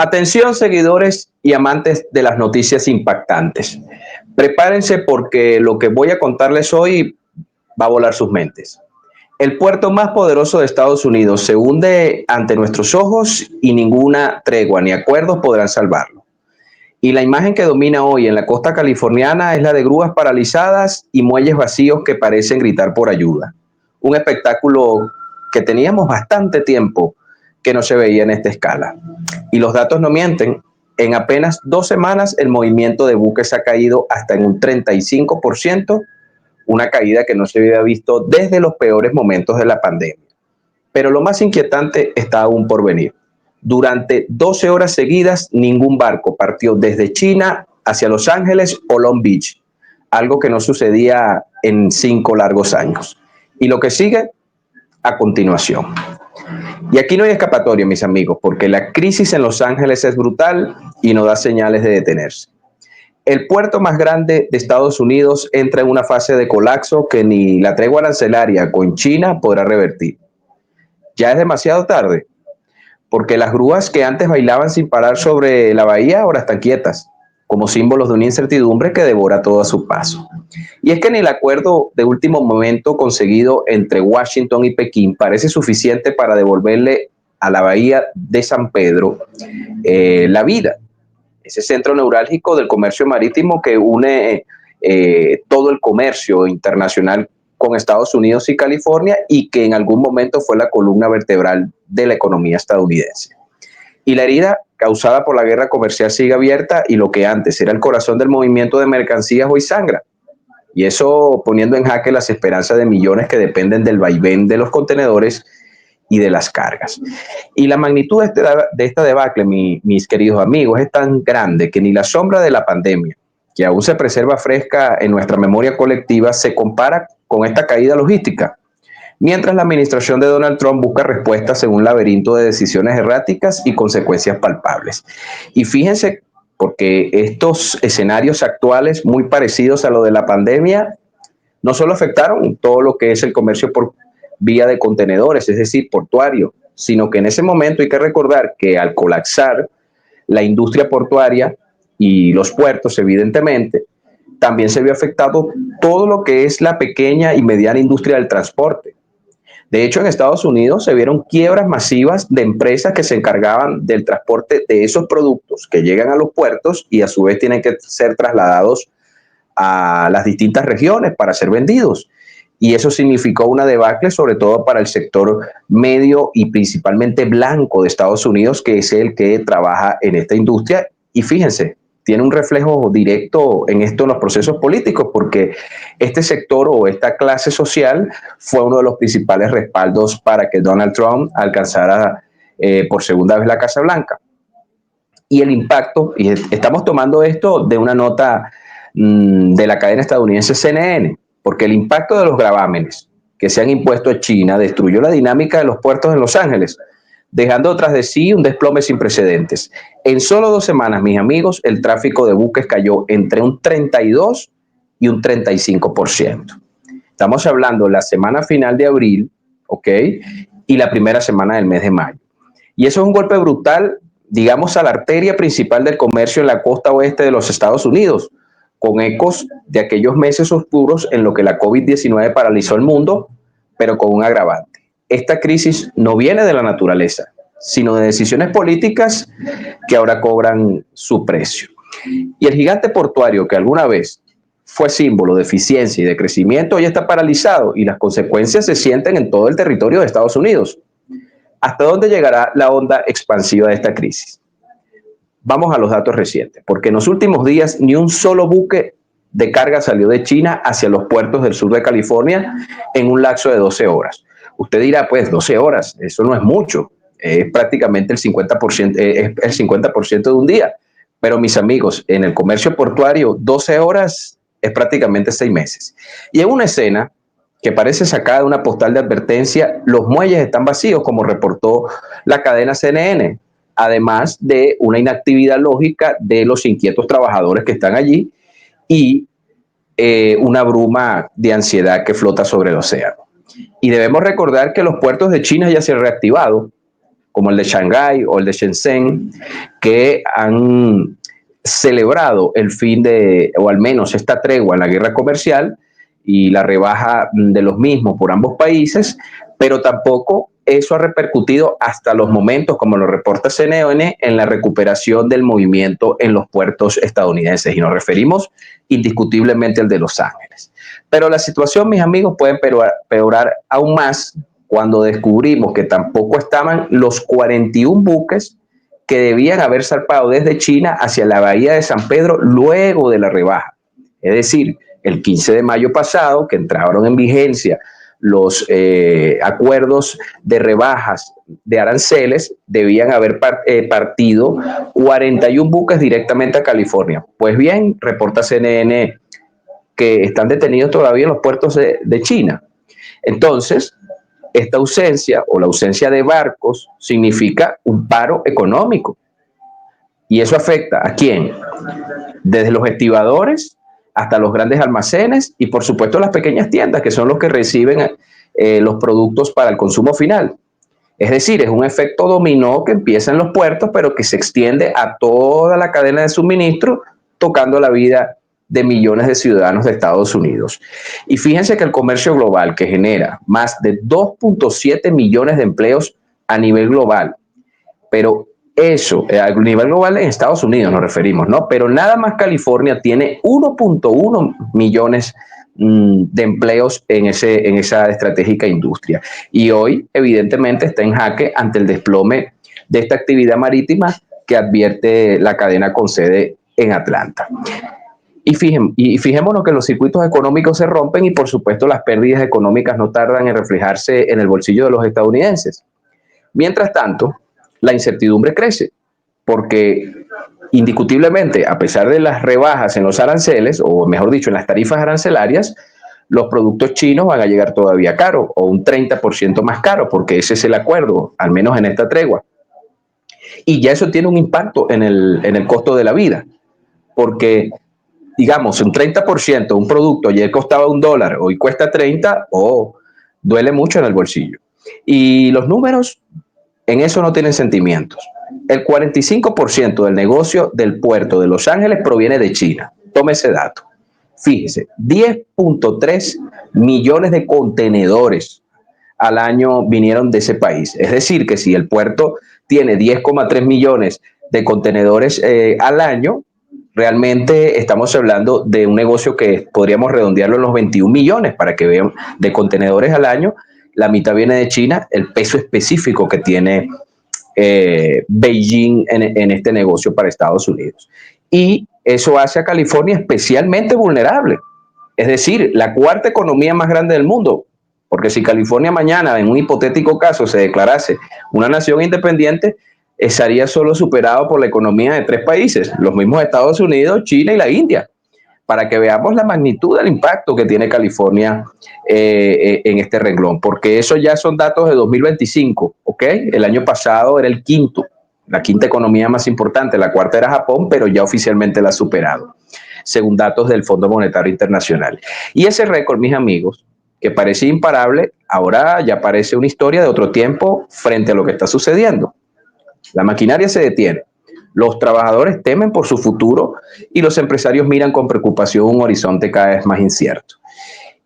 Atención, seguidores y amantes de las noticias impactantes. Prepárense porque lo que voy a contarles hoy va a volar sus mentes. El puerto más poderoso de Estados Unidos se hunde ante nuestros ojos y ninguna tregua ni acuerdos podrán salvarlo. Y la imagen que domina hoy en la costa californiana es la de grúas paralizadas y muelles vacíos que parecen gritar por ayuda. Un espectáculo que teníamos bastante tiempo que no se veía en esta escala. Y los datos no mienten. En apenas 2 semanas el movimiento de buques ha caído hasta en un 35%, una caída que no se había visto desde los peores momentos de la pandemia. Pero lo más inquietante está aún por venir. Durante 12 horas seguidas, ningún barco partió desde China hacia Los Ángeles o Long Beach, algo que no sucedía en 5 largos años. Y lo que sigue a continuación. Y aquí no hay escapatoria, mis amigos, porque la crisis en Los Ángeles es brutal y no da señales de detenerse. El puerto más grande de Estados Unidos entra en una fase de colapso que ni la tregua arancelaria con China podrá revertir. Ya es demasiado tarde, porque las grúas que antes bailaban sin parar sobre la bahía ahora están quietas, como símbolos de una incertidumbre que devora todo a su paso. Y es que ni el acuerdo de último momento conseguido entre Washington y Pekín parece suficiente para devolverle a la bahía de San Pedro la vida, ese centro neurálgico del comercio marítimo que une todo el comercio internacional con Estados Unidos y California y que en algún momento fue la columna vertebral de la economía estadounidense. Y la herida causada por la guerra comercial sigue abierta y lo que antes era el corazón del movimiento de mercancías hoy sangra. Y eso poniendo en jaque las esperanzas de millones que dependen del vaivén de los contenedores y de las cargas. Y la magnitud de esta debacle, mis queridos amigos, es tan grande que ni la sombra de la pandemia, que aún se preserva fresca en nuestra memoria colectiva, se compara con esta caída logística. Mientras la administración de Donald Trump busca respuestas en un laberinto de decisiones erráticas y consecuencias palpables. Y fíjense, porque estos escenarios actuales, muy parecidos a lo de la pandemia, no solo afectaron todo lo que es el comercio por vía de contenedores, es decir, portuario, sino que en ese momento hay que recordar que al colapsar la industria portuaria y los puertos, evidentemente, también se vio afectado todo lo que es la pequeña y mediana industria del transporte. De hecho, en Estados Unidos se vieron quiebras masivas de empresas que se encargaban del transporte de esos productos que llegan a los puertos y a su vez tienen que ser trasladados a las distintas regiones para ser vendidos. Y eso significó una debacle, sobre todo para el sector medio y principalmente blanco de Estados Unidos, que es el que trabaja en esta industria. Y fíjense, tiene un reflejo directo en esto en los procesos políticos, porque este sector o esta clase social fue uno de los principales respaldos para que Donald Trump alcanzara por segunda vez la Casa Blanca. Y el impacto, y estamos tomando esto de una nota de la cadena estadounidense CNN, porque el impacto de los gravámenes que se han impuesto a China destruyó la dinámica de los puertos en Los Ángeles, dejando tras de sí un desplome sin precedentes. En solo 2 semanas, mis amigos, el tráfico de buques cayó entre un 32 y un 35%. Estamos hablando de la semana final de abril, ¿ok? Y la primera semana del mes de mayo. Y eso es un golpe brutal, digamos, a la arteria principal del comercio en la costa oeste de los Estados Unidos, con ecos de aquellos meses oscuros en lo que la COVID-19 paralizó el mundo, pero con un agravante. Esta crisis no viene de la naturaleza, sino de decisiones políticas que ahora cobran su precio. Y el gigante portuario que alguna vez fue símbolo de eficiencia y de crecimiento hoy está paralizado y las consecuencias se sienten en todo el territorio de Estados Unidos. ¿Hasta dónde llegará la onda expansiva de esta crisis? Vamos a los datos recientes, porque en los últimos días ni un solo buque de carga salió de China hacia los puertos del sur de California en un lapso de 12 horas. Usted dirá, pues 12 horas, eso no es mucho, es prácticamente el 50%, es el 50% de un día. Pero mis amigos, en el comercio portuario, 12 horas es prácticamente 6 meses. Y en una escena que parece sacada de una postal de advertencia, los muelles están vacíos, como reportó la cadena CNN, además de una inactividad lógica de los inquietos trabajadores que están allí y una bruma de ansiedad que flota sobre el océano. Y debemos recordar que los puertos de China ya se han reactivado, como el de Shanghái o el de Shenzhen, que han celebrado el fin de, o al menos esta tregua en la guerra comercial y la rebaja de los mismos por ambos países, pero tampoco eso ha repercutido hasta los momentos, como lo reporta CNN, en la recuperación del movimiento en los puertos estadounidenses. Y nos referimos indiscutiblemente al de Los Ángeles. Pero la situación, mis amigos, puede peorar aún más cuando descubrimos que tampoco estaban los 41 buques que debían haber zarpado desde China hacia la bahía de San Pedro luego de la rebaja. Es decir, el 15 de mayo pasado, que entraron en vigencia los acuerdos de rebajas de aranceles, debían haber partido 41 buques directamente a California. Pues bien, reporta CNN que están detenidos todavía en los puertos de China. Entonces, esta ausencia o la ausencia de barcos significa un paro económico. ¿Y eso afecta a quién? Desde los estibadores hasta los grandes almacenes y por supuesto las pequeñas tiendas, que son los que reciben los productos para el consumo final. Es decir, es un efecto dominó que empieza en los puertos, pero que se extiende a toda la cadena de suministro, tocando la vida de millones de ciudadanos de Estados Unidos. Y fíjense que el comercio global, que genera más de 2.7 millones de empleos a nivel global, pero eso, a nivel global en Estados Unidos nos referimos, ¿no? Pero nada más California tiene 1.1 millones de empleos en esa estratégica industria. Y hoy, evidentemente, está en jaque ante el desplome de esta actividad marítima que advierte la cadena con sede en Atlanta. Y fijémonos que los circuitos económicos se rompen y, por supuesto, las pérdidas económicas no tardan en reflejarse en el bolsillo de los estadounidenses. Mientras tanto, la incertidumbre crece, porque indiscutiblemente, a pesar de las rebajas en los aranceles, o mejor dicho, en las tarifas arancelarias, los productos chinos van a llegar todavía caros, o un 30% más caros, porque ese es el acuerdo, al menos en esta tregua. Y ya eso tiene un impacto en el costo de la vida, porque digamos, un 30%, un producto ayer costaba $1, hoy cuesta 30, duele mucho en el bolsillo. Y los números en eso no tienen sentimientos. El 45% del negocio del puerto de Los Ángeles proviene de China. Tome ese dato. Fíjese, 10.3 millones de contenedores al año vinieron de ese país. Es decir, que si el puerto tiene 10,3 millones de contenedores al año, realmente estamos hablando de un negocio que podríamos redondearlo en los 21 millones para que vean de contenedores al año. La mitad viene de China, el peso específico que tiene Beijing en este negocio para Estados Unidos. Y eso hace a California especialmente vulnerable. Es decir, la cuarta economía más grande del mundo, porque si California mañana, en un hipotético caso, se declarase una nación independiente, estaría solo superado por la economía de 3 países, los mismos Estados Unidos, China y la India, para que veamos la magnitud del impacto que tiene California en este renglón, porque eso ya son datos de 2025, ¿ok? El año pasado era la quinta economía más importante, la cuarta era Japón, pero ya oficialmente la ha superado, según datos del Fondo Monetario Internacional. Y ese récord, mis amigos, que parecía imparable, ahora ya parece una historia de otro tiempo frente a lo que está sucediendo. La maquinaria se detiene, los trabajadores temen por su futuro y los empresarios miran con preocupación un horizonte cada vez más incierto.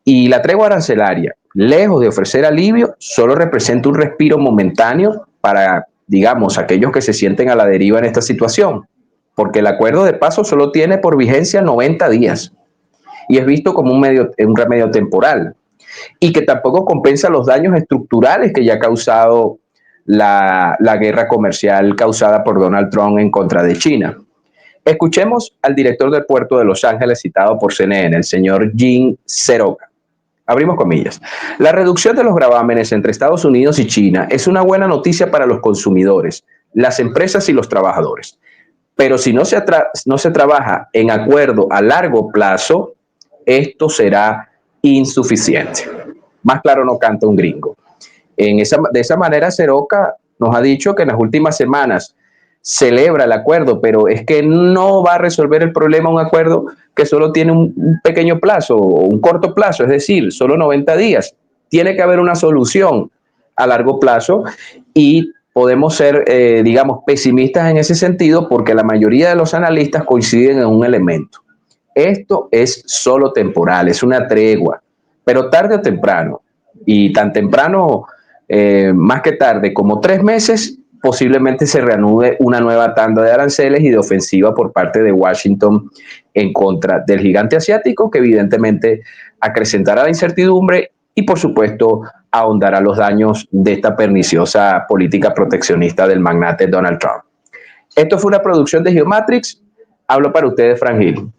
Y la tregua arancelaria, lejos de ofrecer alivio, solo representa un respiro momentáneo para, digamos, aquellos que se sienten a la deriva en esta situación, porque el acuerdo de paso solo tiene por vigencia 90 días y es visto como un remedio temporal y que tampoco compensa los daños estructurales que ya ha causado la guerra comercial causada por Donald Trump en contra de China. Escuchemos al director del puerto de Los Ángeles citado por CNN, el señor Gene Seroka. Abrimos comillas. La reducción de los gravámenes entre Estados Unidos y China es una buena noticia para los consumidores, las empresas y los trabajadores. Pero si no se trabaja en acuerdo a largo plazo, esto será insuficiente. Más claro no canta un gringo. De esa manera, Seroka nos ha dicho que en las últimas semanas celebra el acuerdo, pero es que no va a resolver el problema un acuerdo que solo tiene un pequeño plazo o un corto plazo, es decir, solo 90 días. Tiene que haber una solución a largo plazo y podemos ser, digamos, pesimistas en ese sentido porque la mayoría de los analistas coinciden en un elemento. Esto es solo temporal, es una tregua, pero tarde o temprano, y tan temprano más que tarde como 3 meses, posiblemente se reanude una nueva tanda de aranceles y de ofensiva por parte de Washington en contra del gigante asiático, que evidentemente acrecentará la incertidumbre y, por supuesto, ahondará los daños de esta perniciosa política proteccionista del magnate Donald Trump. Esto fue una producción de Geomatrix. Hablo para ustedes, Fran Gil.